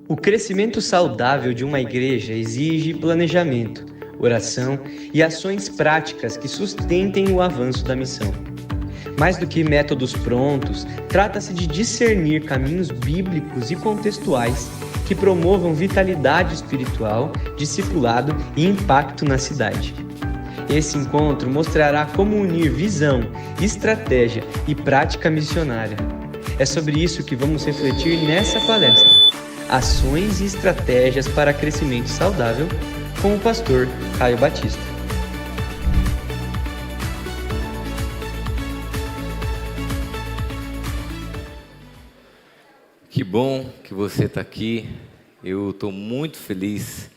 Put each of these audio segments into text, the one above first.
O crescimento saudável de uma igreja exige planejamento, oração e ações práticas que sustentem o avanço da missão. Mais do que métodos prontos, trata-se de discernir caminhos bíblicos e contextuais que promovam vitalidade espiritual, discipulado e impacto na cidade. Esse encontro mostrará como unir visão, estratégia e prática missionária. É sobre isso que vamos refletir nessa palestra. Ações e estratégias para crescimento saudável, com o pastor Caio Batista. Que bom que você está aqui. Eu estou muito feliz,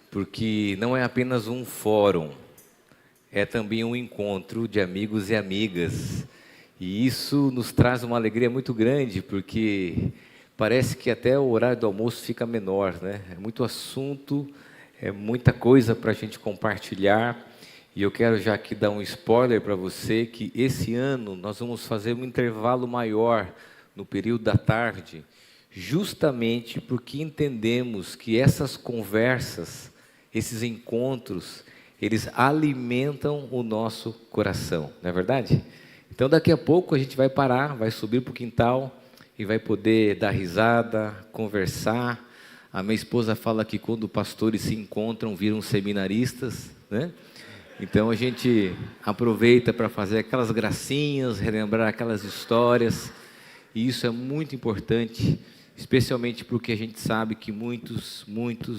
porque não é apenas um fórum, é também um encontro de amigos e amigas. E isso nos traz uma alegria muito grande, porque parece que até o horário do almoço fica menor, né? É muito assunto, é muita coisa para a gente compartilhar. E eu quero já aqui dar um spoiler para você, que esse ano nós vamos fazer um intervalo maior no período da tarde, justamente porque entendemos que essas conversas, esses encontros, eles alimentam o nosso coração, não é verdade? Então daqui a pouco a gente vai parar, vai subir para o quintal e vai poder dar risada, conversar. A minha esposa fala que quando pastores se encontram, viram seminaristas, né? Então a gente aproveita para fazer aquelas gracinhas, relembrar aquelas histórias. E isso é muito importante, especialmente porque a gente sabe que muitos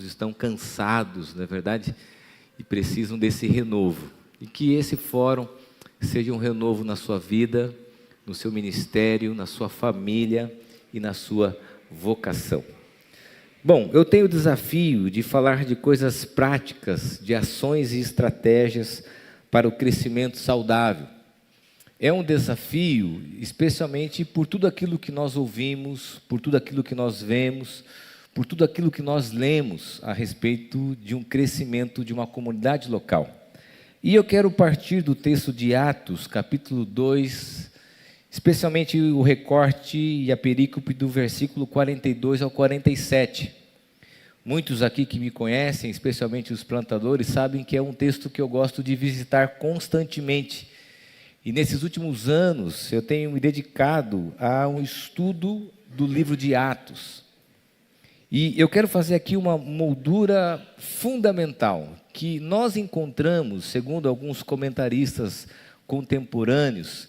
estão cansados, não é verdade? E precisam desse renovo. E que esse fórum seja um renovo na sua vida, no seu ministério, na sua família e na sua vocação. Bom, eu tenho o desafio de falar de coisas práticas, de ações e estratégias para o crescimento saudável. É um desafio, especialmente por tudo aquilo que nós ouvimos, por tudo aquilo que nós vemos, por tudo aquilo que nós lemos a respeito de um crescimento de uma comunidade local. E eu quero partir do texto de Atos, capítulo 2, especialmente o recorte e a perícope do versículo 42 ao 47. Muitos aqui que me conhecem, especialmente os plantadores, sabem que é um texto que eu gosto de visitar constantemente. E nesses últimos anos eu tenho me dedicado a um estudo do livro de Atos. E eu quero fazer aqui uma moldura fundamental, que nós encontramos, segundo alguns comentaristas contemporâneos,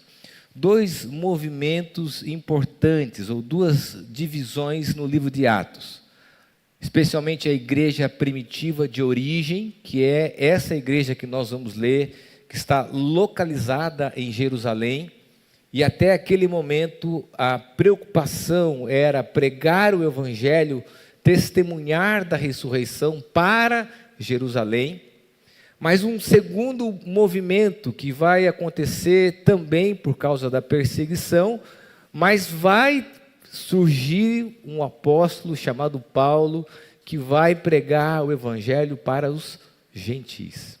dois movimentos importantes, ou duas divisões no livro de Atos. Especialmente a igreja primitiva de origem, que é essa igreja que nós vamos ler, que está localizada em Jerusalém, e até aquele momento a preocupação era pregar o evangelho, testemunhar da ressurreição para Jerusalém. Mas um segundo movimento que vai acontecer também por causa da perseguição, mas vai surgir um apóstolo chamado Paulo, que vai pregar o evangelho para os gentis.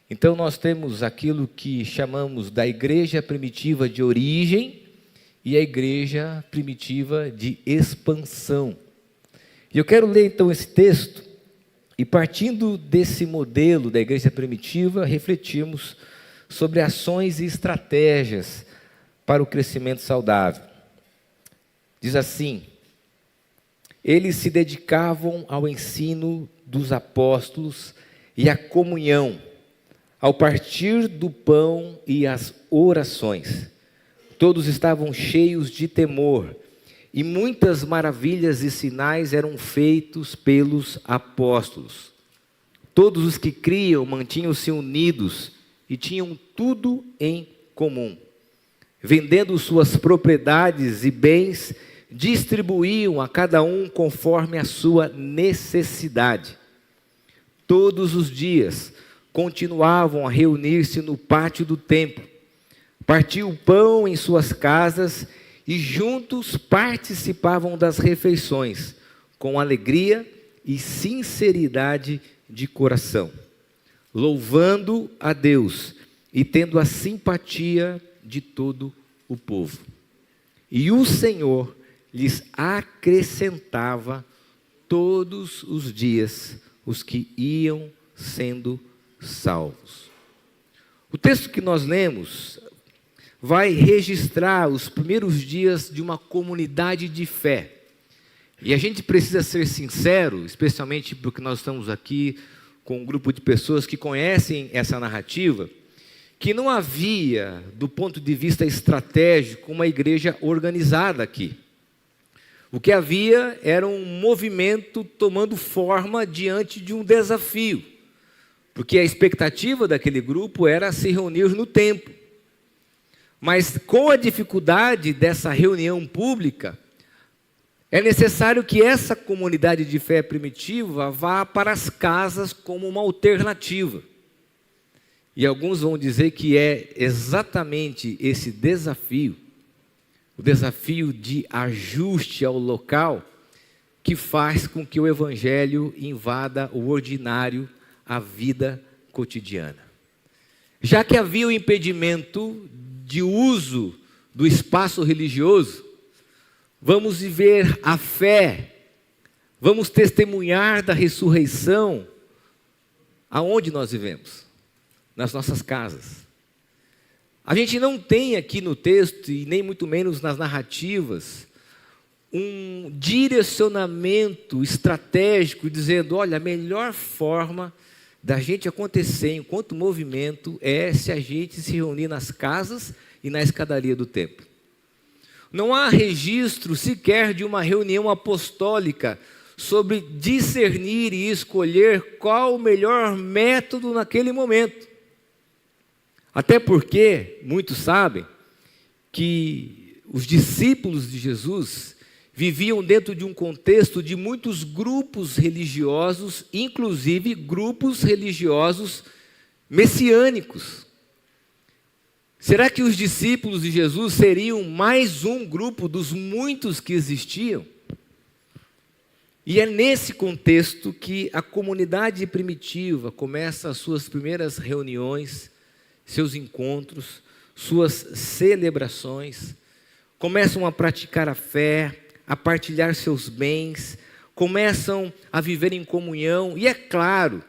Então nós temos aquilo que chamamos da igreja primitiva de origem e a igreja primitiva de expansão. E eu quero ler então esse texto e, partindo desse modelo da igreja primitiva, refletirmos sobre ações e estratégias para o crescimento saudável. Diz assim: eles se dedicavam ao ensino dos apóstolos e à comunhão, ao partir do pão e às orações. Todos estavam cheios de temor, e muitas maravilhas e sinais eram feitos pelos apóstolos. Todos os que criam mantinham-se unidos e tinham tudo em comum. Vendendo suas propriedades e bens, distribuíam a cada um conforme a sua necessidade. Todos os dias continuavam a reunir-se no pátio do templo, partiam o pão em suas casas e juntos participavam das refeições, com alegria e sinceridade de coração, louvando a Deus e tendo a simpatia de todo o povo. E o Senhor lhes acrescentava todos os dias os que iam sendo salvos. O texto que nós lemos vai registrar os primeiros dias de uma comunidade de fé. E a gente precisa ser sincero, especialmente porque nós estamos aqui com um grupo de pessoas que conhecem essa narrativa, que não havia, do ponto de vista estratégico, uma igreja organizada aqui. O que havia era um movimento tomando forma diante de um desafio, porque a expectativa daquele grupo era se reunir no templo. Mas com a dificuldade dessa reunião pública, é necessário que essa comunidade de fé primitiva vá para as casas como uma alternativa. E alguns vão dizer que é exatamente esse desafio, o desafio de ajuste ao local, que faz com que o evangelho invada o ordinário, a vida cotidiana. Já que havia o impedimento de uso do espaço religioso, vamos viver a fé, vamos testemunhar da ressurreição aonde nós vivemos, nas nossas casas. A gente não tem aqui no texto, e nem muito menos nas narrativas, um direcionamento estratégico dizendo, olha, a melhor forma da gente acontecer enquanto movimento é se a gente se reunir nas casas e na escadaria do templo. Não há registro sequer de uma reunião apostólica sobre discernir e escolher qual o melhor método naquele momento. Até porque, muitos sabem, que os discípulos de Jesus viviam dentro de um contexto de muitos grupos religiosos, inclusive grupos religiosos messiânicos. Será que os discípulos de Jesus seriam mais um grupo dos muitos que existiam? E é nesse contexto que a comunidade primitiva começa as suas primeiras reuniões, seus encontros, suas celebrações, começam a praticar a fé, a partilhar seus bens, começam a viver em comunhão, e é claro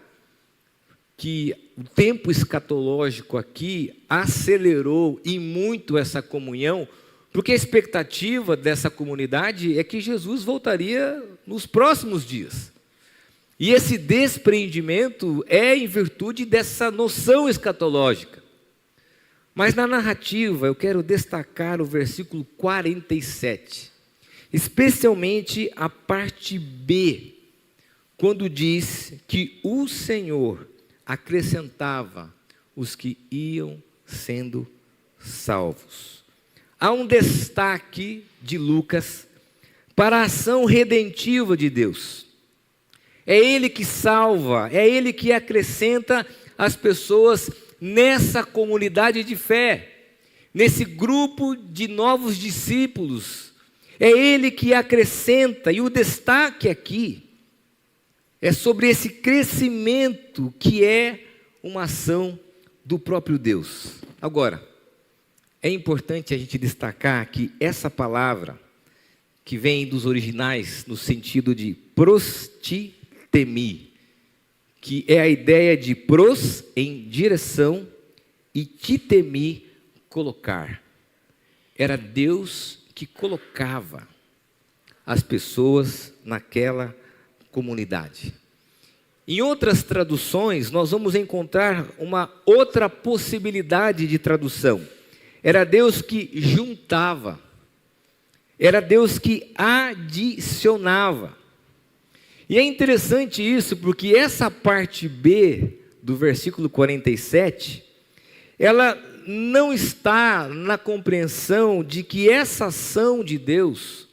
que o tempo escatológico aqui acelerou e muito essa comunhão, porque a expectativa dessa comunidade é que Jesus voltaria nos próximos dias. E esse despreendimento é em virtude dessa noção escatológica. Mas na narrativa eu quero destacar o versículo 47, especialmente a parte B, quando diz que o Senhor acrescentava os que iam sendo salvos. Há um destaque de Lucas para a ação redentiva de Deus. É Ele que salva, é Ele que acrescenta as pessoas nessa comunidade de fé, nesse grupo de novos discípulos. É Ele que acrescenta, e o destaque aqui é sobre esse crescimento que é uma ação do próprio Deus. Agora, é importante a gente destacar que essa palavra, que vem dos originais no sentido de prostitemi, que é a ideia de pros, em direção, e titemi, colocar. Era Deus que colocava as pessoas naquela comunidade. Em outras traduções, nós vamos encontrar uma outra possibilidade de tradução. Era Deus que juntava, era Deus que adicionava. E é interessante isso, porque essa parte B do versículo 47, ela não está na compreensão de que essa ação de Deus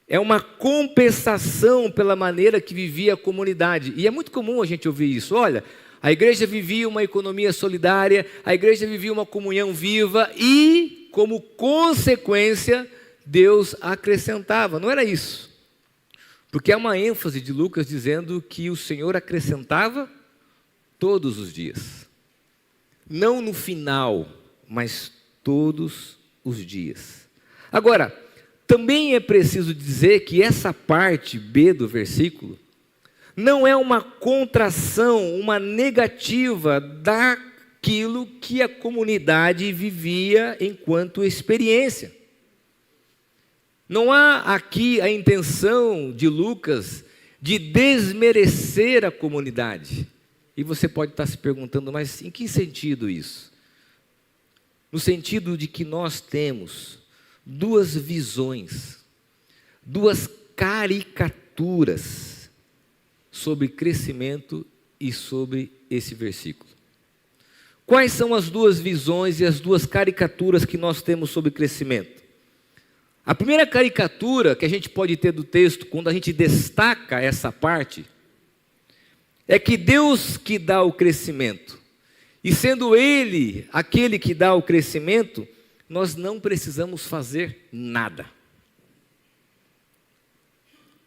é uma compensação pela maneira que vivia a comunidade. E é muito comum a gente ouvir isso. Olha, a igreja vivia uma economia solidária, a igreja vivia uma comunhão viva e, como consequência, Deus acrescentava. Não era isso. Porque há uma ênfase de Lucas dizendo que o Senhor acrescentava todos os dias. Não no final, mas todos os dias. Agora, também é preciso dizer que essa parte B do versículo não é uma contração, uma negativa daquilo que a comunidade vivia enquanto experiência. Não há aqui a intenção de Lucas de desmerecer a comunidade. E você pode estar se perguntando, mas em que sentido isso? No sentido de que nós temos duas visões, duas caricaturas sobre crescimento e sobre esse versículo. Quais são as duas visões e as duas caricaturas que nós temos sobre crescimento? A primeira caricatura que a gente pode ter do texto, quando a gente destaca essa parte, é que Deus que dá o crescimento, e sendo Ele aquele que dá o crescimento, nós não precisamos fazer nada.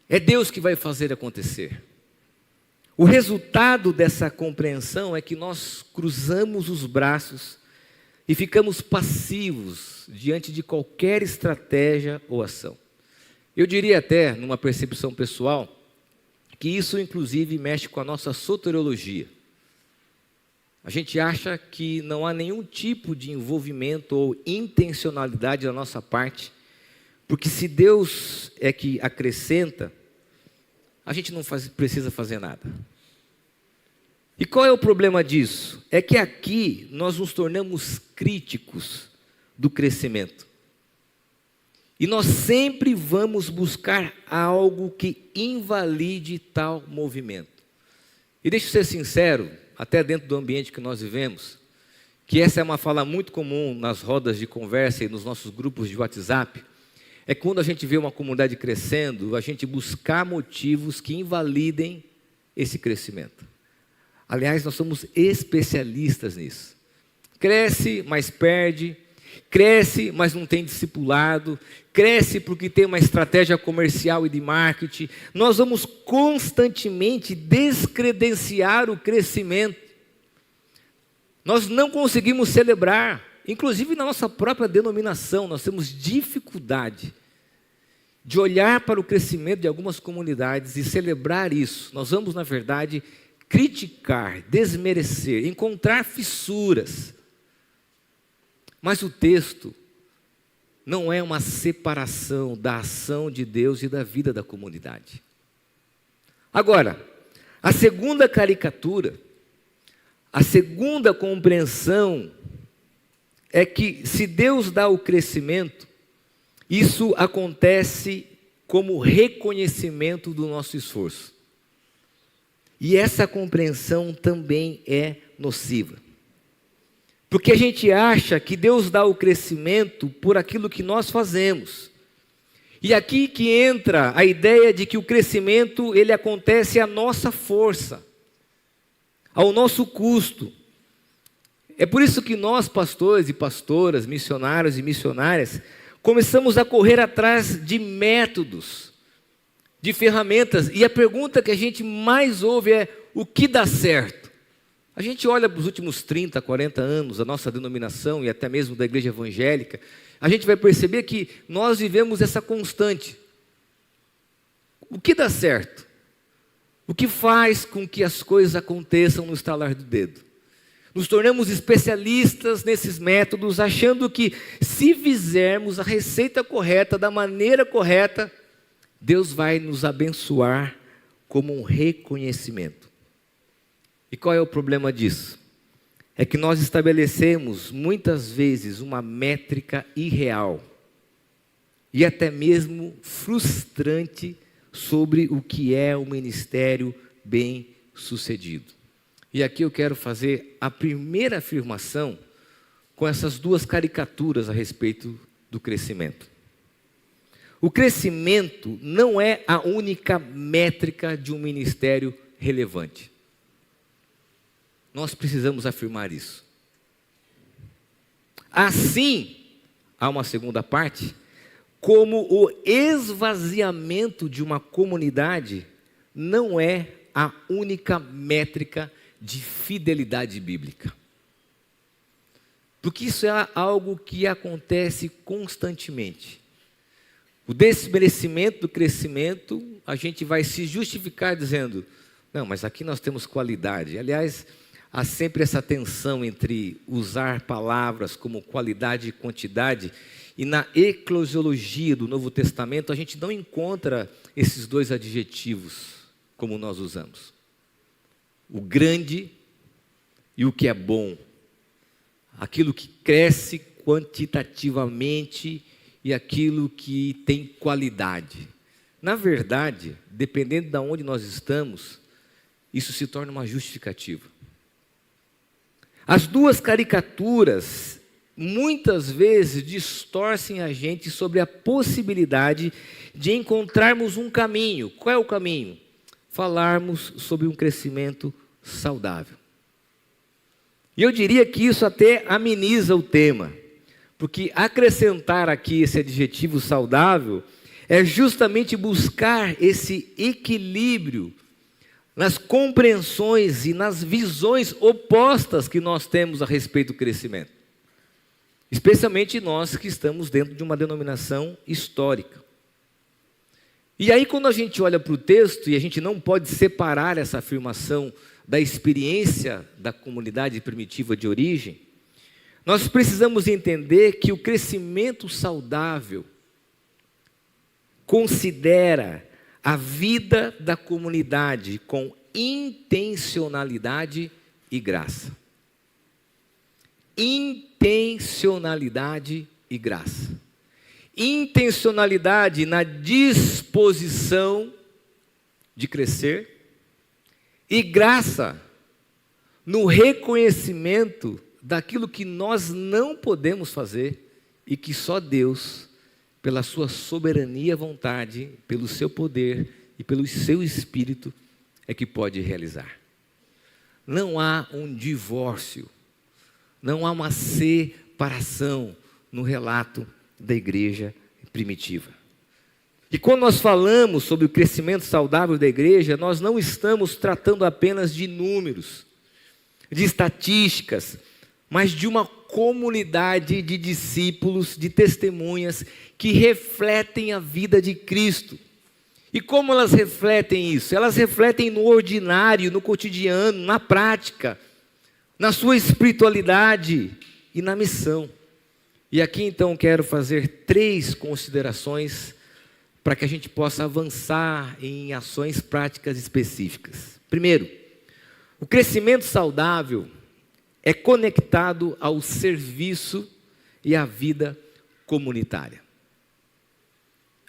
É Deus que vai fazer acontecer. O resultado dessa compreensão é que nós cruzamos os braços e ficamos passivos diante de qualquer estratégia ou ação. Eu diria até, numa percepção pessoal, que isso inclusive mexe com a nossa soteriologia. A gente acha que não há nenhum tipo de envolvimento ou intencionalidade da nossa parte, porque se Deus é que acrescenta, a gente não precisa fazer nada. E qual é o problema disso? É que aqui nós nos tornamos críticos do crescimento. E nós sempre vamos buscar algo que invalide tal movimento. E deixa eu ser sincero, até dentro do ambiente que nós vivemos, que essa é uma fala muito comum nas rodas de conversa e nos nossos grupos de WhatsApp, é quando a gente vê uma comunidade crescendo, a gente buscar motivos que invalidem esse crescimento. Aliás, nós somos especialistas nisso. Cresce, mas perde. Cresce, mas não tem discipulado. Cresce porque tem uma estratégia comercial e de marketing. Nós vamos constantemente descredenciar o crescimento. Nós não conseguimos celebrar. Inclusive na nossa própria denominação, nós temos dificuldade de olhar para o crescimento de algumas comunidades e celebrar isso. Nós vamos, na verdade, criticar, desmerecer, encontrar fissuras. Mas o texto não é uma separação da ação de Deus e da vida da comunidade. Agora, a segunda caricatura, a segunda compreensão é que se Deus dá o crescimento, isso acontece como reconhecimento do nosso esforço. E essa compreensão também é nociva. Porque a gente acha que Deus dá o crescimento por aquilo que nós fazemos. E aqui que entra a ideia de que o crescimento ele acontece à nossa força, ao nosso custo. É por isso que nós, pastores e pastoras, missionários e missionárias, começamos a correr atrás de métodos, de ferramentas. E a pergunta que a gente mais ouve é: o que dá certo? A gente olha para os últimos 30, 40 anos, a nossa denominação e até mesmo da igreja evangélica, a gente vai perceber que nós vivemos essa constante. O que dá certo? O que faz com que as coisas aconteçam no estalar do dedo? Nos tornamos especialistas nesses métodos, achando que se fizermos a receita correta, da maneira correta, Deus vai nos abençoar como um reconhecimento. E qual é o problema disso? É que nós estabelecemos muitas vezes uma métrica irreal e até mesmo frustrante sobre o que é o ministério bem-sucedido. E aqui eu quero fazer a primeira afirmação com essas duas caricaturas a respeito do crescimento. O crescimento não é a única métrica de um ministério relevante. Nós precisamos afirmar isso. Assim, há uma segunda parte, como o esvaziamento de uma comunidade não é a única métrica de fidelidade bíblica. Porque isso é algo que acontece constantemente. o desmerecimento do crescimento, a gente vai se justificar dizendo, não, mas aqui nós temos qualidade. Aliás, há sempre essa tensão entre usar palavras como qualidade e quantidade, e na eclesiologia do Novo Testamento a gente não encontra esses dois adjetivos como nós usamos. O grande e o que é bom. Aquilo que cresce quantitativamente e aquilo que tem qualidade. Na verdade, dependendo de onde nós estamos, isso se torna uma justificativa. As duas caricaturas muitas vezes distorcem a gente sobre a possibilidade de encontrarmos um caminho. Qual é o caminho? Falarmos sobre um crescimento saudável. E eu diria que isso até ameniza o tema, porque acrescentar aqui esse adjetivo saudável é justamente buscar esse equilíbrio nas compreensões e nas visões opostas que nós temos a respeito do crescimento. Especialmente nós que estamos dentro de uma denominação histórica. E aí quando a gente olha para o texto, e a gente não pode separar essa afirmação da experiência da comunidade primitiva de origem, nós precisamos entender que o crescimento saudável considera a vida da comunidade com intencionalidade e graça. Intencionalidade e graça. Intencionalidade na disposição de crescer e graça no reconhecimento daquilo que nós não podemos fazer e que só Deus, pela sua soberania, vontade, pelo seu poder e pelo seu Espírito, é que pode realizar. Não há um divórcio, não há uma separação no relato da igreja primitiva. E quando nós falamos sobre o crescimento saudável da igreja, nós não estamos tratando apenas de números, de estatísticas, mas de uma comunidade de discípulos, de testemunhas que refletem a vida de Cristo. E como elas refletem isso? Elas refletem no ordinário, no cotidiano, na prática, na sua espiritualidade e na missão. E aqui então quero fazer 3 considerações para que a gente possa avançar em ações práticas específicas. Primeiro, o crescimento saudável é conectado ao serviço e à vida comunitária.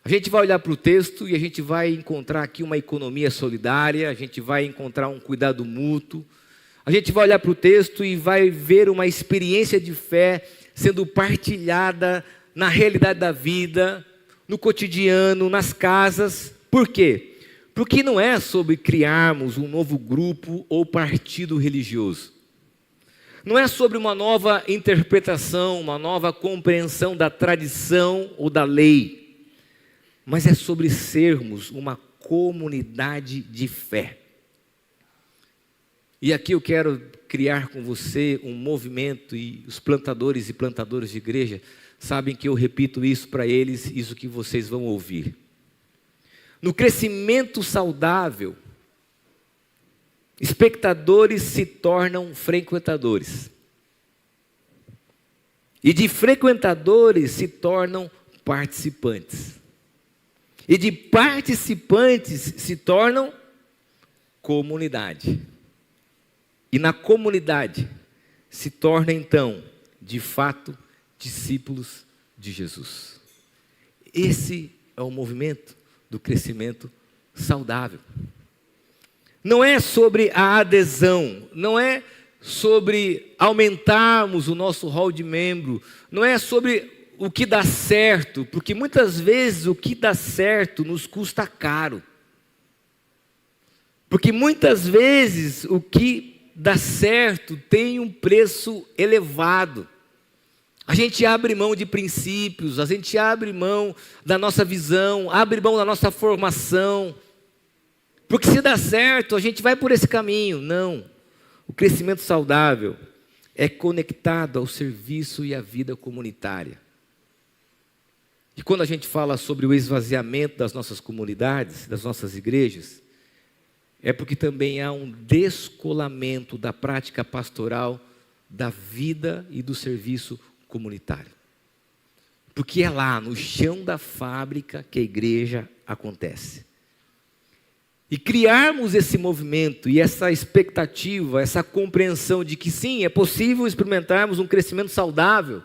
A gente vai olhar para o texto e a gente vai encontrar aqui uma economia solidária, a gente vai encontrar um cuidado mútuo, a gente vai olhar para o texto e vai ver uma experiência de fé sendo partilhada na realidade da vida, no cotidiano, nas casas. Por quê? Porque não é sobre criarmos um novo grupo ou partido religioso. Não é sobre uma nova interpretação, uma nova compreensão da tradição ou da lei, mas é sobre sermos uma comunidade de fé. E aqui eu quero criar com você um movimento, e os plantadores e plantadoras de igreja sabem que eu repito isso para eles, isso que vocês vão ouvir. No crescimento saudável, espectadores se tornam frequentadores. E de frequentadores se tornam participantes. E de participantes se tornam comunidade. E na comunidade se torna então, de fato, discípulos de Jesus. Esse é o movimento do crescimento saudável. Não é sobre a adesão, não é sobre aumentarmos o nosso hall de membro, não é sobre o que dá certo, porque muitas vezes o que dá certo nos custa caro. Porque muitas vezes o que dá certo tem um preço elevado. A gente abre mão de princípios, a gente abre mão da nossa visão, abre mão da nossa formação. Porque se dá certo, a gente vai por esse caminho. Não. O crescimento saudável é conectado ao serviço e à vida comunitária. E quando a gente fala sobre o esvaziamento das nossas comunidades, das nossas igrejas, é porque também há um descolamento da prática pastoral, da vida e do serviço comunitário. Porque é lá, no chão da fábrica, que a igreja acontece. E criarmos esse movimento e essa expectativa, essa compreensão de que sim, é possível experimentarmos um crescimento saudável,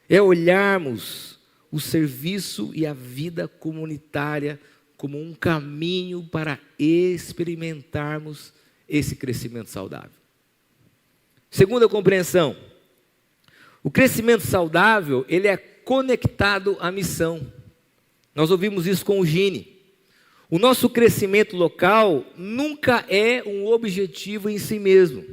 é olharmos o serviço e a vida comunitária como um caminho para experimentarmos esse crescimento saudável. Segunda compreensão, o crescimento saudável, ele é conectado à missão. Nós ouvimos isso com o Gini. O nosso crescimento local nunca é um objetivo em si mesmo.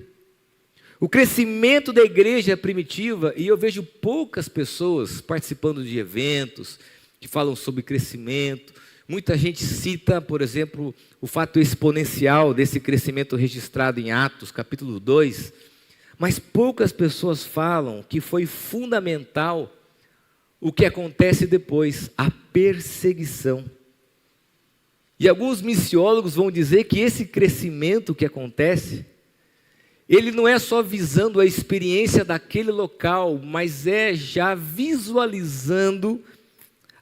O crescimento da igreja primitiva, e eu vejo poucas pessoas participando de eventos que falam sobre crescimento. Muita gente cita, por exemplo, o fato exponencial desse crescimento registrado em Atos, capítulo 2, mas poucas pessoas falam que foi fundamental o que acontece depois, a perseguição. E alguns missiólogos vão dizer que esse crescimento que acontece, ele não é só visando a experiência daquele local, mas é já visualizando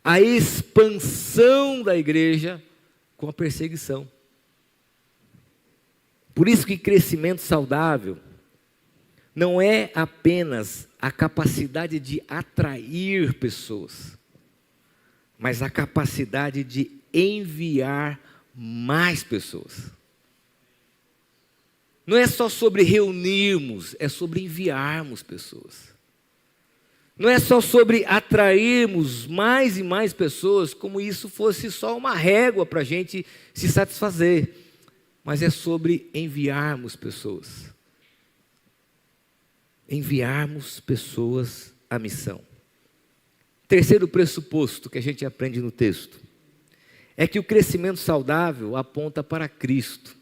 a expansão da igreja com a perseguição. Por isso que crescimento saudável não é apenas a capacidade de atrair pessoas, mas a capacidade de enviar mais pessoas. Não é só sobre reunirmos, é sobre enviarmos pessoas. Não é só sobre atrairmos mais e mais pessoas, como isso fosse só uma régua para a gente se satisfazer, mas é sobre enviarmos pessoas. Enviarmos pessoas à missão. Terceiro pressuposto que a gente aprende no texto é que o crescimento saudável aponta para Cristo.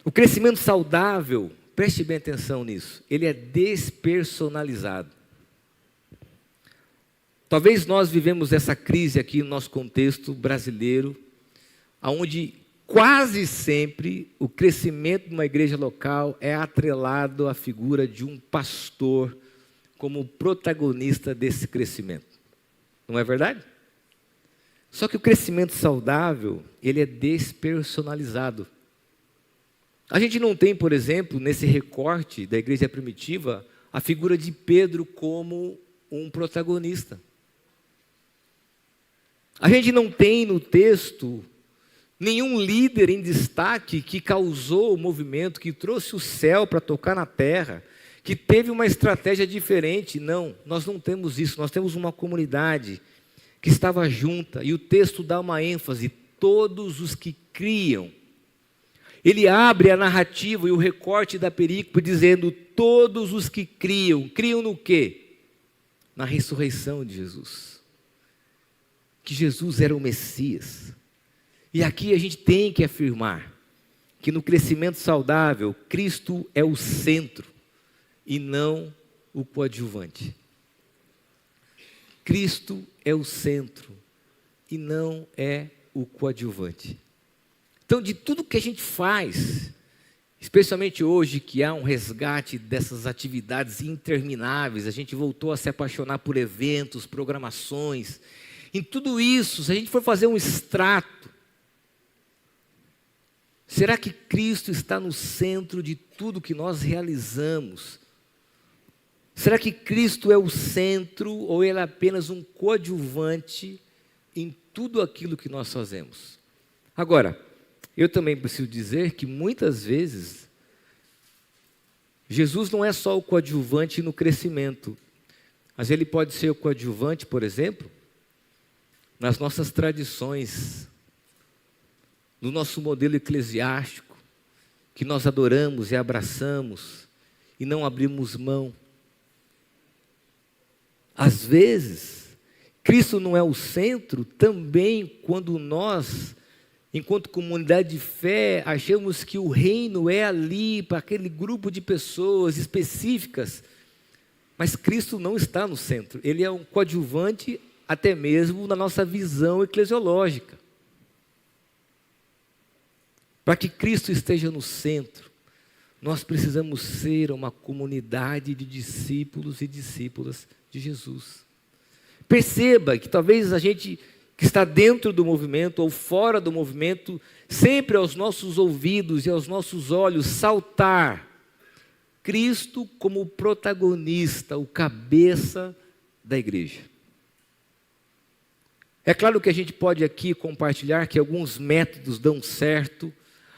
O crescimento saudável, preste bem atenção nisso, ele é despersonalizado. Talvez nós vivemos essa crise aqui no nosso contexto brasileiro, onde quase sempre o crescimento de uma igreja local é atrelado à figura de um pastor como protagonista desse crescimento. Não é verdade? Só que o crescimento saudável, ele é despersonalizado. A gente não tem, por exemplo, nesse recorte da igreja primitiva, a figura de Pedro como um protagonista. A gente não tem no texto nenhum líder em destaque que causou o movimento, que trouxe o céu para tocar na terra, que teve uma estratégia diferente. Não, nós não temos isso. Nós temos uma comunidade que estava junta, e o texto dá uma ênfase: todos os que criam. Ele abre a narrativa e o recorte da perícope dizendo: todos os que criam. Criam no quê? Na ressurreição de Jesus. Que Jesus era o Messias. E aqui a gente tem que afirmar que no crescimento saudável, Cristo é o centro e não o coadjuvante. Cristo é o centro e não é o coadjuvante. Então, de tudo que a gente faz, especialmente hoje que há um resgate dessas atividades intermináveis, a gente voltou a se apaixonar por eventos, programações. Em tudo isso, se a gente for fazer um extrato, será que Cristo está no centro de tudo que nós realizamos? Será que Cristo é o centro ou Ele é apenas um coadjuvante em tudo aquilo que nós fazemos? Agora, eu também preciso dizer que muitas vezes Jesus não é só o coadjuvante no crescimento, mas Ele pode ser o coadjuvante, por exemplo, nas nossas tradições, no nosso modelo eclesiástico, que nós adoramos e abraçamos e não abrimos mão. Às vezes, Cristo não é o centro também quando nós, enquanto comunidade de fé, achamos que o reino é ali para aquele grupo de pessoas específicas, Mas Cristo não está no centro, Ele é um coadjuvante até mesmo na nossa visão eclesiológica. Para que Cristo esteja no centro, nós precisamos ser uma comunidade de discípulos e discípulas de Jesus. Perceba que talvez a gente que está dentro do movimento ou fora do movimento, sempre aos nossos ouvidos e aos nossos olhos saltar Cristo como o protagonista, o cabeça da igreja. É claro que a gente pode aqui compartilhar que alguns métodos dão certo,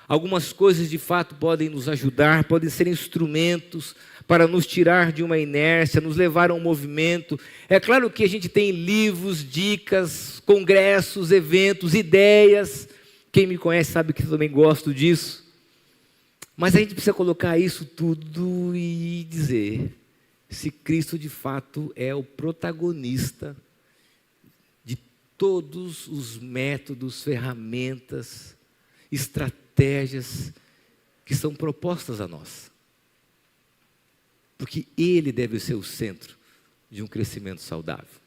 algumas coisas de fato podem nos ajudar, podem ser instrumentos para nos tirar de uma inércia, nos levar a um movimento. É claro que a gente tem livros, dicas, congressos, eventos, ideias. Quem me conhece sabe que eu também gosto disso. Mas a gente precisa colocar isso tudo e dizer se Cristo de fato é o protagonista de todos os métodos, ferramentas, estratégias que são propostas a nós. Porque Ele deve ser o centro de um crescimento saudável.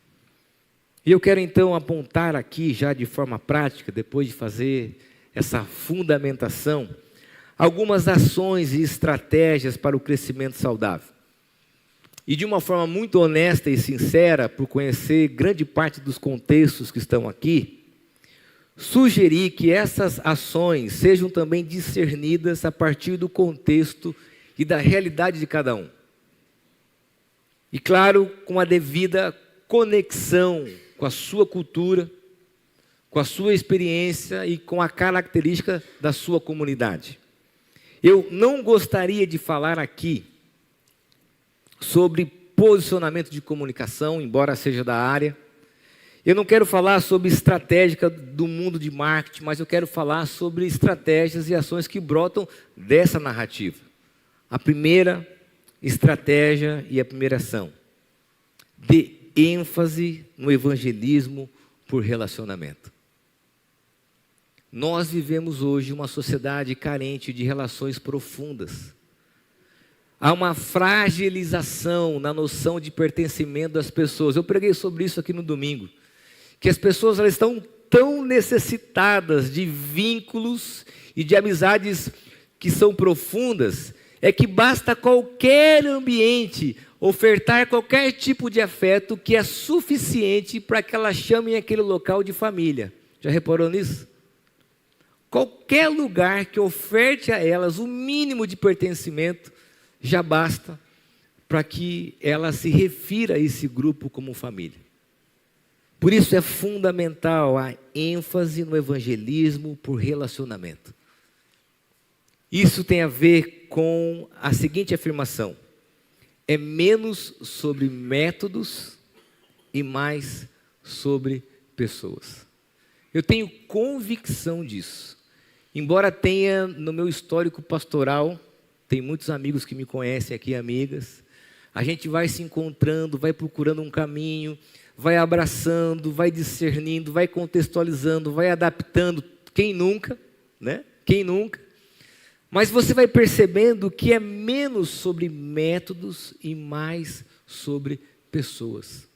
E eu quero então apontar aqui, já de forma prática, depois de fazer essa fundamentação, algumas ações e estratégias para o crescimento saudável. E de uma forma muito honesta e sincera, por conhecer grande parte dos contextos que estão aqui, sugerir que essas ações sejam também discernidas a partir do contexto e da realidade de cada um. E claro, com a devida conexão com a sua cultura, com a sua experiência e com a característica da sua comunidade. Eu não gostaria de falar aqui sobre posicionamento de comunicação, embora seja da área. Eu não quero falar sobre estratégia do mundo de marketing, mas eu quero falar sobre estratégias e ações que brotam dessa narrativa. A primeira estratégia e a primeira ação: dê ênfase no evangelismo por relacionamento. Nós vivemos hoje uma sociedade carente de relações profundas. Há uma fragilização na noção de pertencimento das pessoas. Eu preguei sobre isso aqui no domingo. Que as pessoas elas estão tão necessitadas de vínculos e de amizades que são profundas, é que basta qualquer ambiente ofertar qualquer tipo de afeto que é suficiente para que elas chamem aquele local de família. Já reparou nisso? Qualquer lugar que oferte a elas o mínimo de pertencimento já basta para que ela se refira a esse grupo como família. Por isso é fundamental a ênfase no evangelismo por relacionamento. Isso tem a ver com a seguinte afirmação: é menos sobre métodos e mais sobre pessoas. Eu tenho convicção disso. Embora tenha no meu histórico pastoral, tem muitos amigos que me conhecem aqui, amigas, a gente vai se encontrando, vai procurando um caminho, vai abraçando, vai discernindo, vai contextualizando, vai adaptando. Quem nunca, né? Quem nunca? Mas você vai percebendo que é menos sobre métodos e mais sobre pessoas.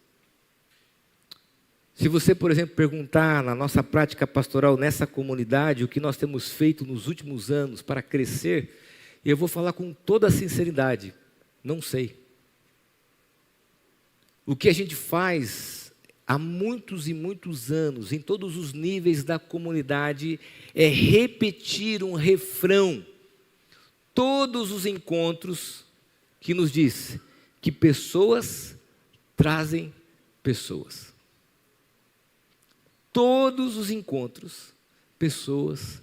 Se você, por exemplo, perguntar na nossa prática pastoral nessa comunidade o que nós temos feito nos últimos anos para crescer, eu vou falar com toda a sinceridade: não sei. O que a gente faz há muitos e muitos anos, em todos os níveis da comunidade, é repetir um refrão, todos os encontros, que nos diz que pessoas trazem pessoas. Todos os encontros, pessoas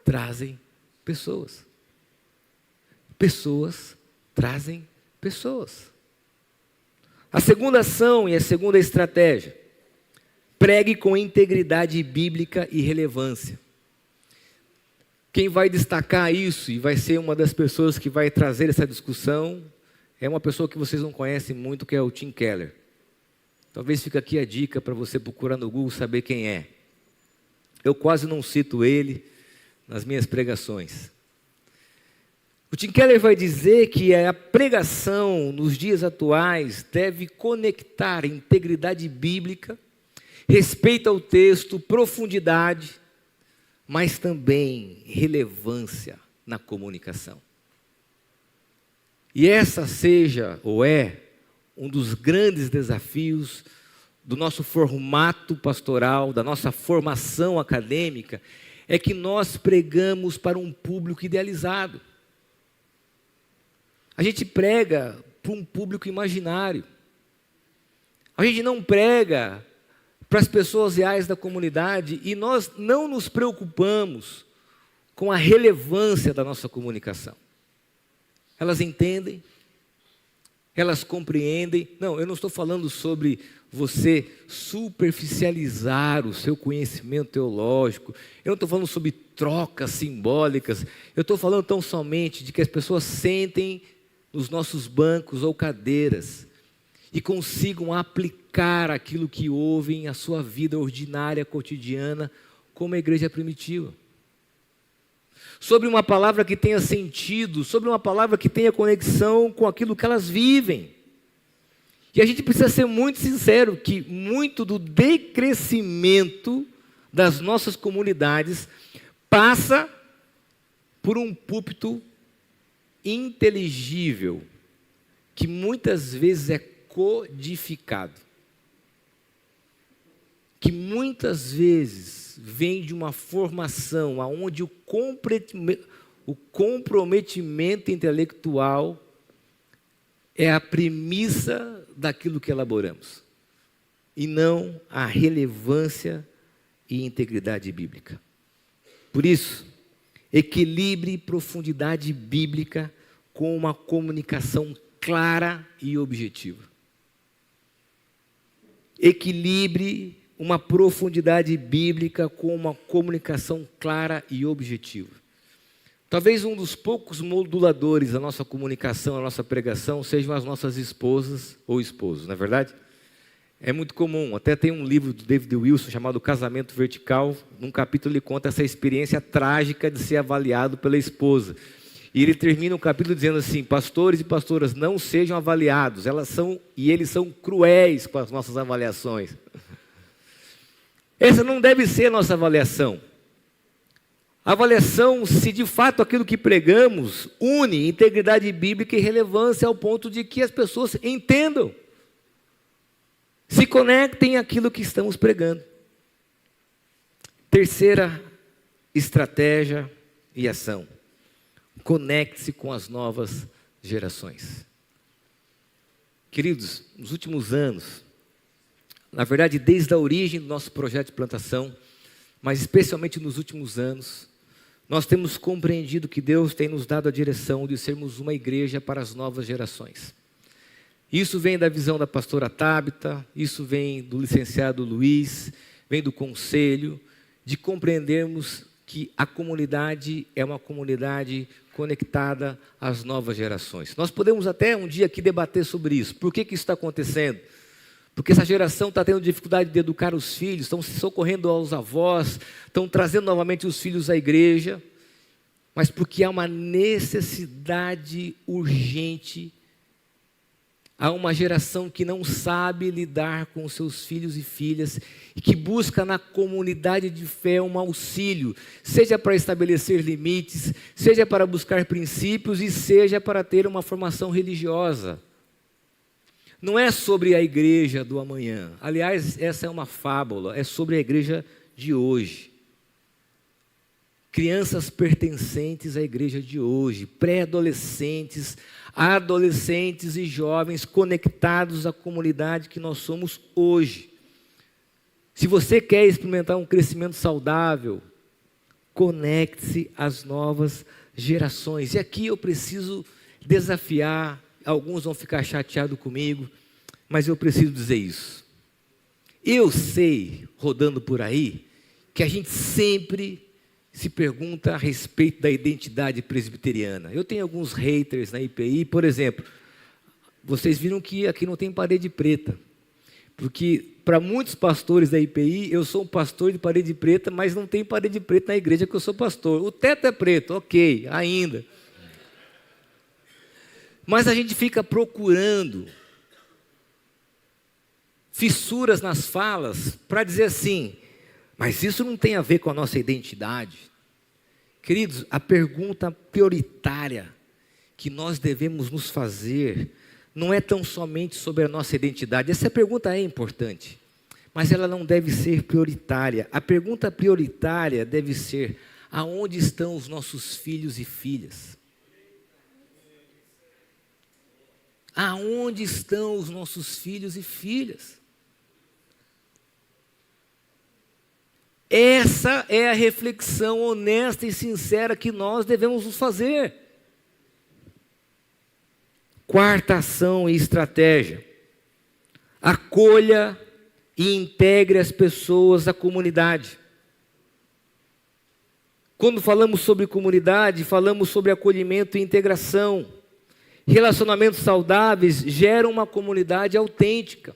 trazem pessoas. Pessoas trazem pessoas. A segunda ação e a segunda estratégia: pregue com integridade bíblica e relevância. Quem vai destacar isso e vai ser uma das pessoas que vai trazer essa discussão é uma pessoa que vocês não conhecem muito, que é o Tim Keller. Talvez fique aqui a dica para você procurar no Google saber quem é. Eu quase não cito ele nas minhas pregações. O Tim Keller vai dizer que a pregação nos dias atuais deve conectar integridade bíblica, respeito ao texto, profundidade, mas também relevância na comunicação. E essa seja, ou é, um dos grandes desafios do nosso formato pastoral, da nossa formação acadêmica, é que nós pregamos para um público idealizado. A gente prega para um público imaginário. A gente não prega para as pessoas reais da comunidade e nós não nos preocupamos com a relevância da nossa comunicação. Elas entendem, elas compreendem. Não, eu não estou falando sobre você superficializar o seu conhecimento teológico. Eu não estou falando sobre trocas simbólicas. Eu estou falando tão somente de que as pessoas sentem nos nossos bancos ou cadeiras e consigam aplicar aquilo que ouvem à sua vida ordinária, cotidiana, como a igreja primitiva. Sobre uma palavra que tenha sentido, sobre uma palavra que tenha conexão com aquilo que elas vivem. E a gente precisa ser muito sincero que muito do decrescimento das nossas comunidades passa por um púlpito inteligível, que muitas vezes é codificado, que muitas vezes vem de uma formação onde o comprometimento intelectual é a premissa daquilo que elaboramos, e não a relevância e integridade bíblica. Por isso, equilibre e profundidade bíblica com uma comunicação clara e objetiva. Equilibre uma profundidade bíblica com uma comunicação clara e objetiva. Talvez um dos poucos moduladores da nossa comunicação, da nossa pregação, sejam as nossas esposas ou esposos, não é verdade? É muito comum, até tem um livro do David Wilson chamado Casamento Vertical. Num capítulo ele conta essa experiência trágica de ser avaliado pela esposa. E ele termina o capítulo dizendo assim: pastores e pastoras, não sejam avaliados, eles são cruéis com as nossas avaliações. Essa não deve ser a nossa avaliação. Avaliação se de fato aquilo que pregamos une integridade bíblica e relevância ao ponto de que as pessoas entendam, se conectem àquilo que estamos pregando. Terceira estratégia e ação: conecte-se com as novas gerações. Queridos, nos últimos anos, na verdade desde a origem do nosso projeto de plantação, mas especialmente nos últimos anos, nós temos compreendido que Deus tem nos dado a direção de sermos uma igreja para as novas gerações. Isso vem da visão da pastora Tabita, isso vem do licenciado Luiz, vem do conselho, de compreendermos que a comunidade é uma comunidade conectada às novas gerações. Nós podemos até um dia aqui debater sobre isso. Por que isso está acontecendo? Porque essa geração está tendo dificuldade de educar os filhos, estão se socorrendo aos avós, estão trazendo novamente os filhos à igreja, mas porque há uma necessidade urgente. Há uma geração que não sabe lidar com os seus filhos e filhas e que busca na comunidade de fé um auxílio, seja para estabelecer limites, seja para buscar princípios e seja para ter uma formação religiosa. Não é sobre a igreja do amanhã. Aliás, essa é uma fábula, é sobre a igreja de hoje. Crianças pertencentes à igreja de hoje, pré-adolescentes, adolescentes e jovens conectados à comunidade que nós somos hoje. Se você quer experimentar um crescimento saudável, conecte-se às novas gerações. E aqui eu preciso desafiar, alguns vão ficar chateados comigo, mas eu preciso dizer isso. Eu sei, rodando por aí, que a gente sempre se pergunta a respeito da identidade presbiteriana. Eu tenho alguns haters na IPI, por exemplo, vocês viram que aqui não tem parede preta, porque para muitos pastores da IPI, eu sou um pastor de parede preta, mas não tem parede preta na igreja que eu sou pastor. O teto é preto, ok, ainda. Mas a gente fica procurando fissuras nas falas para dizer assim, mas isso não tem a ver com a nossa identidade. Queridos, a pergunta prioritária que nós devemos nos fazer não é tão somente sobre a nossa identidade. Essa pergunta é importante, mas ela não deve ser prioritária. A pergunta prioritária deve ser: aonde estão os nossos filhos e filhas? Aonde estão os nossos filhos e filhas? Essa é a reflexão honesta e sincera que nós devemos nos fazer. Quarta ação e estratégia: acolha e integre as pessoas à comunidade. Quando falamos sobre comunidade, falamos sobre acolhimento e integração. Relacionamentos saudáveis geram uma comunidade autêntica.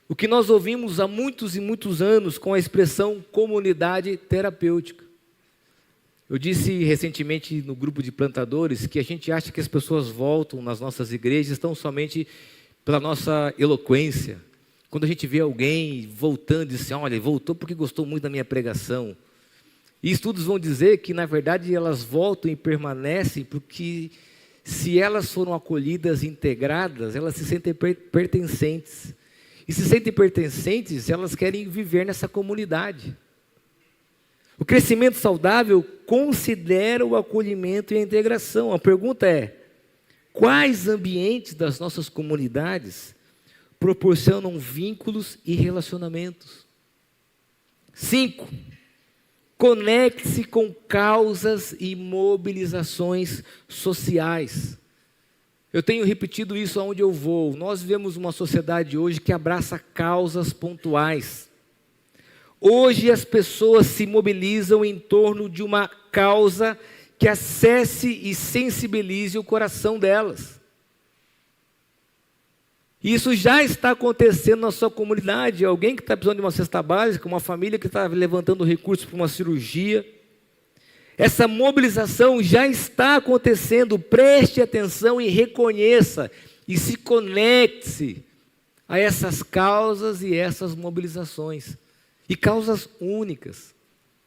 O que nós ouvimos há muitos e muitos anos com a expressão comunidade terapêutica. Eu disse recentemente no grupo de plantadores que a gente acha que as pessoas voltam nas nossas igrejas tão somente pela nossa eloquência. Quando a gente vê alguém voltando e diz assim, olha, voltou porque gostou muito da minha pregação. E estudos vão dizer que, na verdade, elas voltam e permanecem porque, se elas foram acolhidas e integradas, elas se sentem pertencentes. E se sentem pertencentes, elas querem viver nessa comunidade. O crescimento saudável considera o acolhimento e a integração. A pergunta é: quais ambientes das nossas comunidades proporcionam vínculos e relacionamentos? 5. Conecte-se com causas e mobilizações sociais. Eu tenho repetido isso aonde eu vou. Nós vivemos uma sociedade hoje que abraça causas pontuais. Hoje as pessoas se mobilizam em torno de uma causa que acesse e sensibilize o coração delas. Isso já está acontecendo na sua comunidade. Alguém que está precisando de uma cesta básica, uma família que está levantando recursos para uma cirurgia. Essa mobilização já está acontecendo. Preste atenção e reconheça e se conecte a essas causas e essas mobilizações. E causas únicas.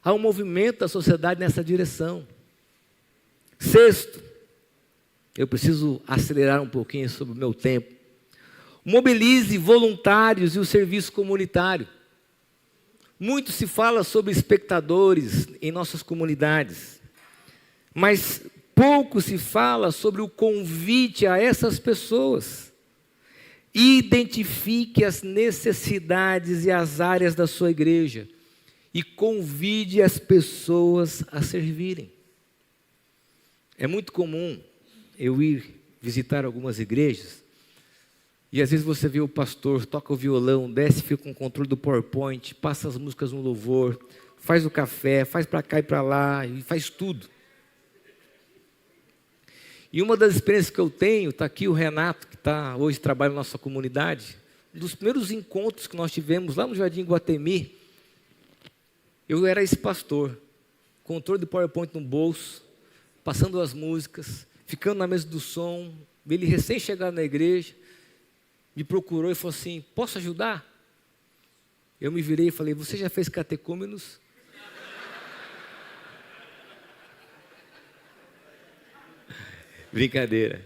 Há um movimento da sociedade nessa direção. 6, eu preciso acelerar um pouquinho sobre o meu tempo. Mobilize voluntários e o serviço comunitário. Muito se fala sobre espectadores em nossas comunidades, mas pouco se fala sobre o convite a essas pessoas. Identifique as necessidades e as áreas da sua igreja e convide as pessoas a servirem. É muito comum eu ir visitar algumas igrejas e às vezes você vê o pastor, toca o violão, desce, fica com o controle do PowerPoint, passa as músicas no louvor, faz o café, faz para cá e para lá, e faz tudo. E uma das experiências que eu tenho, está aqui o Renato, que hoje trabalha na nossa comunidade, um dos primeiros encontros que nós tivemos lá no Jardim Guatemi, eu era esse pastor, controle do PowerPoint no bolso, passando as músicas, ficando na mesa do som, ele recém-chegado na igreja, me procurou e falou assim, posso ajudar? Eu me virei e falei, você já fez catecúmenos? Brincadeira.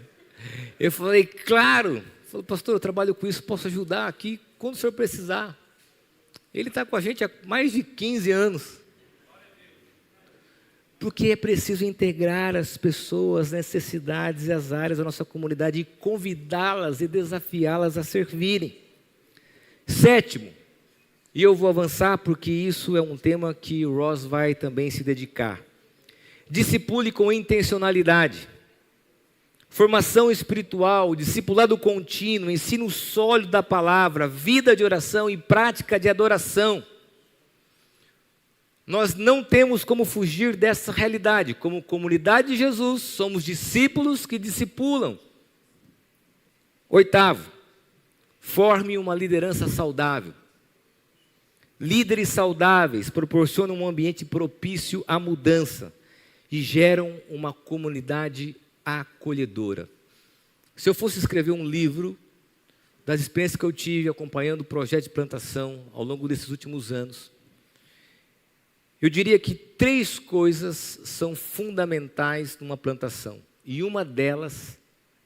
Eu falei, claro. Ele falou, pastor, eu trabalho com isso, posso ajudar aqui quando o senhor precisar. Ele está com a gente há mais de 15 anos. Porque é preciso integrar as pessoas, as necessidades e as áreas da nossa comunidade e convidá-las e desafiá-las a servirem. 7, e eu vou avançar porque isso é um tema que o Ross vai também se dedicar. Discipule com intencionalidade. Formação espiritual, discipulado contínuo, ensino sólido da palavra, vida de oração e prática de adoração. Nós não temos como fugir dessa realidade. Como comunidade de Jesus, somos discípulos que discipulam. 8, forme uma liderança saudável. Líderes saudáveis proporcionam um ambiente propício à mudança e geram uma comunidade acolhedora. Se eu fosse escrever um livro das experiências que eu tive acompanhando o projeto de plantação ao longo desses últimos anos, eu diria que 3 coisas são fundamentais numa plantação. E uma delas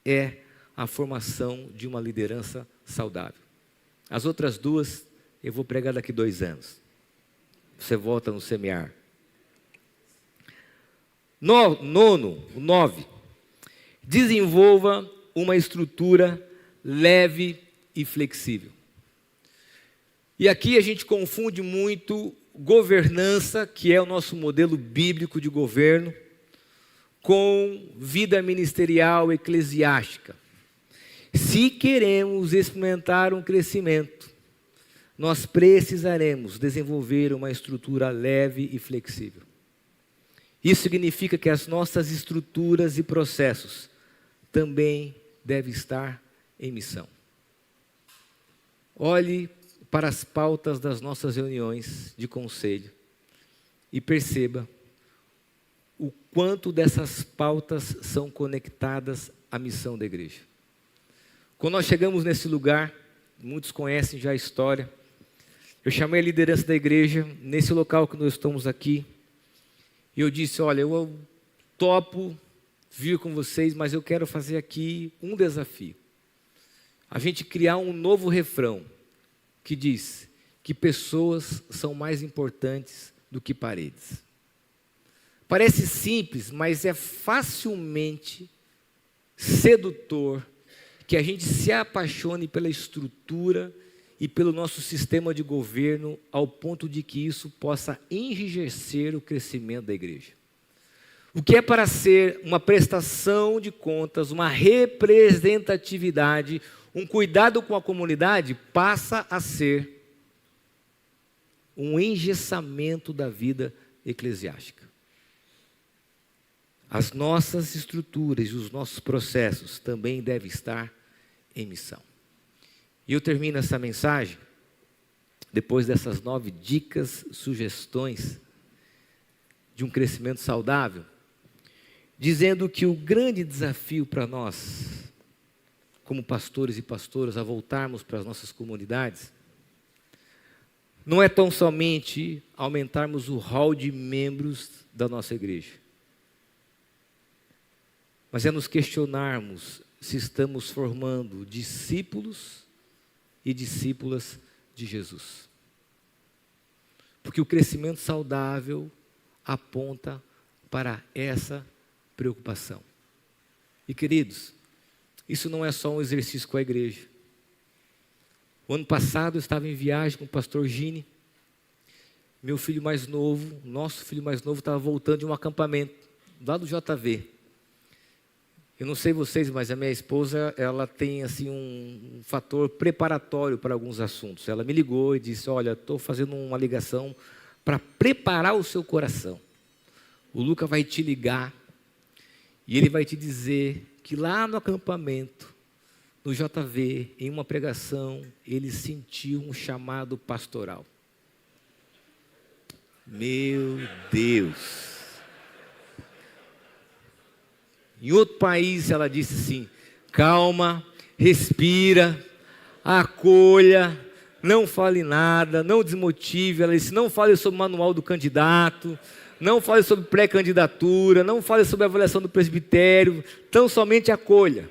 é a formação de uma liderança saudável. As outras 2 eu vou pregar daqui 2 anos. Você volta no semear. 9. Desenvolva uma estrutura leve e flexível. E aqui a gente confunde muito governança, que é o nosso modelo bíblico de governo, com vida ministerial eclesiástica. Se queremos experimentar um crescimento, nós precisaremos desenvolver uma estrutura leve e flexível. Isso significa que as nossas estruturas e processos também devem estar em missão. Olhe para as pautas das nossas reuniões de conselho e perceba o quanto dessas pautas são conectadas à missão da igreja. Quando nós chegamos nesse lugar, muitos conhecem já a história, eu chamei a liderança da igreja, nesse local que nós estamos aqui, e eu disse, olha, eu topo vir com vocês, mas eu quero fazer aqui um desafio. A gente criar um novo refrão, que diz que pessoas são mais importantes do que paredes. Parece simples, mas é facilmente sedutor que a gente se apaixone pela estrutura e pelo nosso sistema de governo ao ponto de que isso possa enrijecer o crescimento da igreja. O que é para ser uma prestação de contas, uma representatividade, um cuidado com a comunidade, passa a ser um engessamento da vida eclesiástica. As nossas estruturas e os nossos processos também devem estar em missão. E eu termino essa mensagem, depois dessas 9 dicas, sugestões de um crescimento saudável, dizendo que o grande desafio para nós, como pastores e pastoras, a voltarmos para as nossas comunidades, não é tão somente aumentarmos o hall de membros da nossa igreja, mas é nos questionarmos se estamos formando discípulos e discípulas de Jesus. Porque o crescimento saudável aponta para essa preocupação. E queridos, isso não é só um exercício com a igreja. O ano passado eu estava em viagem com o pastor Gini. Meu filho mais novo, nosso filho mais novo, estava voltando de um acampamento lá do JV. Eu não sei vocês, mas a minha esposa, ela tem assim um fator preparatório para alguns assuntos. Ela me ligou e disse, olha, estou fazendo uma ligação para preparar o seu coração. O Luca vai te ligar e ele vai te dizer que lá no acampamento, no JV, em uma pregação, ele sentiu um chamado pastoral. Meu Deus! Em outro país, ela disse assim, calma, respira, acolha, não fale nada, não desmotive. Ela disse, não fale sobre o manual do candidato, não fale sobre pré-candidatura, não fale sobre a avaliação do presbitério, tão somente acolha.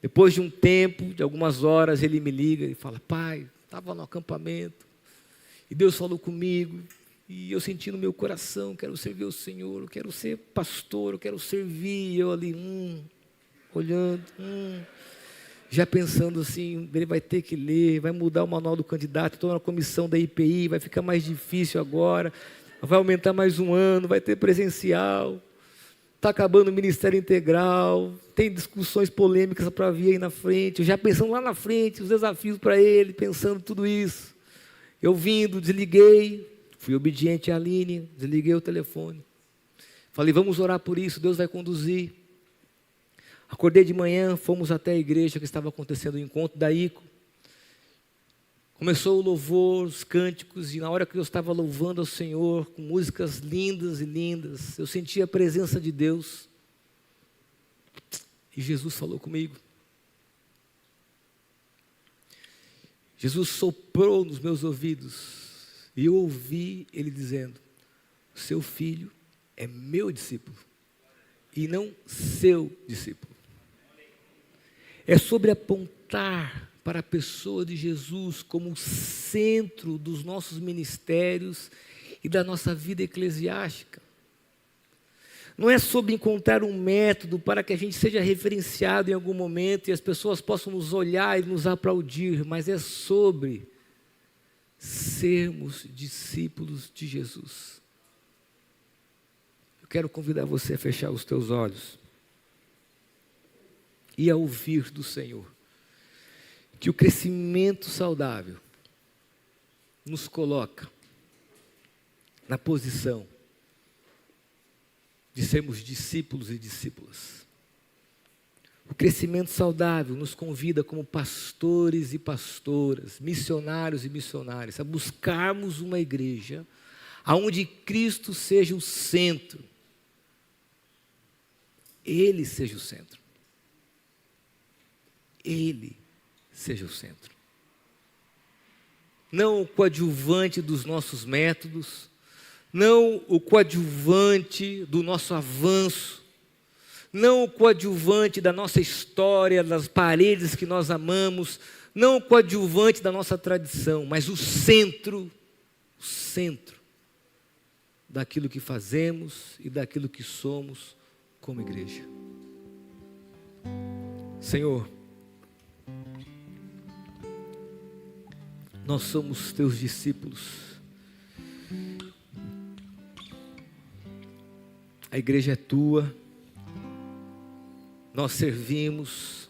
Depois de um tempo, de algumas horas, ele me liga e fala, pai, estava no acampamento, e Deus falou comigo, e eu senti no meu coração, quero servir o Senhor, eu quero ser pastor, eu quero servir. E eu ali, olhando, já pensando assim, ele vai ter que ler, vai mudar o manual do candidato, estou na comissão da IPI, vai ficar mais difícil agora, vai aumentar mais um ano, vai ter presencial, está acabando o ministério integral, tem discussões polêmicas para vir aí na frente, eu já pensando lá na frente, os desafios para ele, pensando tudo isso. Eu vindo, desliguei, fui obediente à Aline, desliguei o telefone. Falei, vamos orar por isso, Deus vai conduzir. Acordei de manhã, fomos até a igreja que estava acontecendo o encontro da ICO. Começou o louvor, os cânticos, e na hora que eu estava louvando ao Senhor, com músicas lindas e lindas, eu senti a presença de Deus. E Jesus falou comigo. Jesus soprou nos meus ouvidos e eu ouvi Ele dizendo: seu filho é meu discípulo e não seu discípulo. É sobre apontar para a pessoa de Jesus como o centro dos nossos ministérios e da nossa vida eclesiástica. Não é sobre encontrar um método para que a gente seja referenciado em algum momento e as pessoas possam nos olhar e nos aplaudir, mas é sobre sermos discípulos de Jesus. Eu quero convidar você a fechar os teus olhos e a ouvir do Senhor que o crescimento saudável nos coloca na posição de sermos discípulos e discípulas. O crescimento saudável nos convida como pastores e pastoras, missionários e missionárias, a buscarmos uma igreja onde Cristo seja o centro. Ele seja o centro. Ele seja o centro. Não o coadjuvante dos nossos métodos, não o coadjuvante do nosso avanço, não o coadjuvante da nossa história, das paredes que nós amamos, não o coadjuvante da nossa tradição, mas o centro daquilo que fazemos e daquilo que somos como igreja. Senhor, nós somos teus discípulos. A igreja é tua, nós servimos,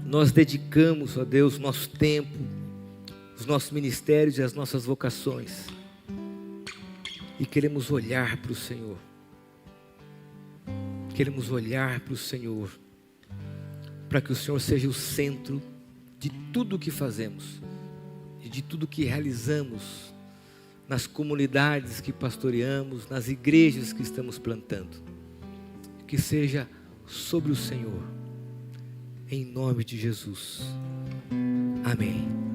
nós dedicamos, ó Deus, nosso tempo, os nossos ministérios e as nossas vocações, e queremos olhar para o Senhor, para que o Senhor seja o centro de tudo o que fazemos, e de tudo o que realizamos, nas comunidades que pastoreamos, nas igrejas que estamos plantando, que seja sobre o Senhor, em nome de Jesus, amém.